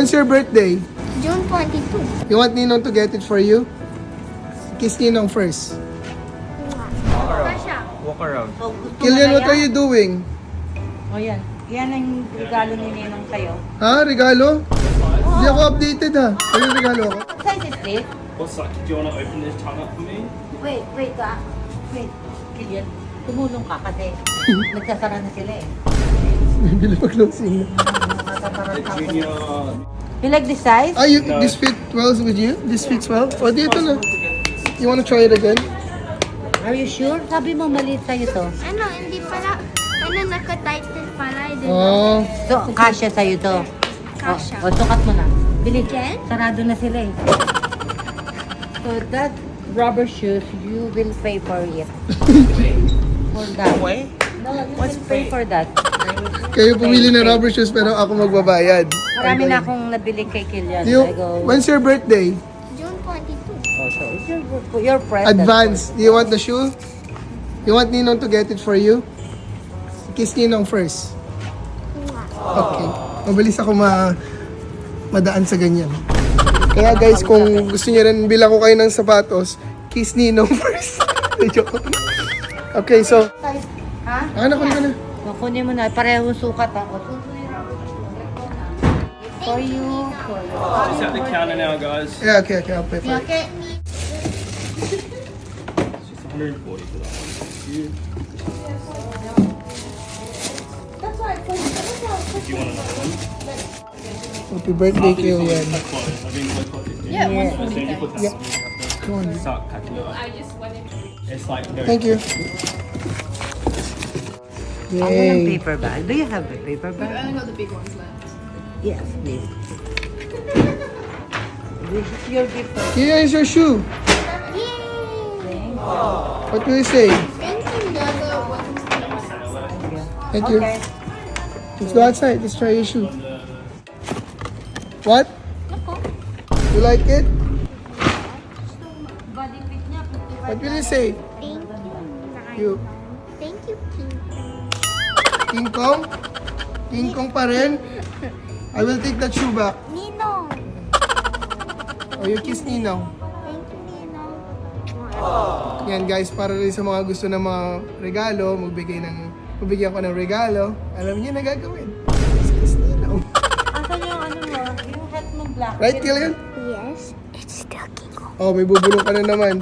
When's your birthday? June 22. You want Ninong to get it for you? Kiss Ninong first. Kasha. Walk around. So, gusto Kilian, mo what na are you doing? O yan. Yan ang regalo ni Ninong sa'yo. Ha? Regalo? Hindi ako updated ha. Ano yung regalo ako? What size is this? What's that? Do you want to open this tongue up for me? Wait. Kilian, tumulong ka kasi nagsasara na sila eh. Bibili pa closing. The junior. You like this size? Ah, this fit 12 with you? This fits well? O, dito na. You wanna try it again? Are you sure? Sabi mo maliit sa'yo to. Ano, hindi pala. Ano, naka-title pala. Oh. So, kasya sa'yo to. Kasha. O, sukat mo na. Bili. Jen? Sarado na sila eh. So that rubber shoes, you will pay for it. For that. Wait. No, you will pay for that. Kayo pumili ng rubber shoes pero ako magbabayad. Marami na akong nabili kay Kilian. You, I go, when's your birthday? June 22. oh, so it's your present. Advance. Do you want the shoe? You want Ninong to get it for you? Kiss Ninong first. Okay. Mabilis ako madaan sa ganyan. Kaya guys, kung gusto niyo rin bilang ko kayo ng sapatos, kiss Ninong first. Joke. Okay, so, Ha? anak ko na. Kunin mo na. Pareho sukat ako. For you. It's at the counter now, guys. Yeah, okay, I'll pay for it. Okay. It's just 140 for that one. That's why I put it. Do you want another one? Happy birthday, Kilian. I think boycott it. Yeah, As soon as you put that, Yep. Come on. start catching up. It's like very Thank you. Ano ng Yay. paper bag? Do you have a paper bag? I only got the big ones left. Yes, please. This is your gift. Here is your shoe. Yay! What do you say? Anything the other ones. Thank you. Okay. Let's go outside. Let's try your shoe. What? Ako. You like it? Body fit niya, 55. What will you say? Thank you. You. Thank you, King. King Kong? King Kong pa rin? I will take that shoe back. Ninong. Oh, you kiss Ninong. Thank you, Ninong. Yan guys, para rin sa mga gusto ng mga regalo, magbigyan ko ng regalo. Alam niyo na gagawin. Kiss Ninong. Asan yung ano mo? Yung hat mo black. Right, Kilian? Yes, it's still King Kong. Oh, may bubulong ka na naman.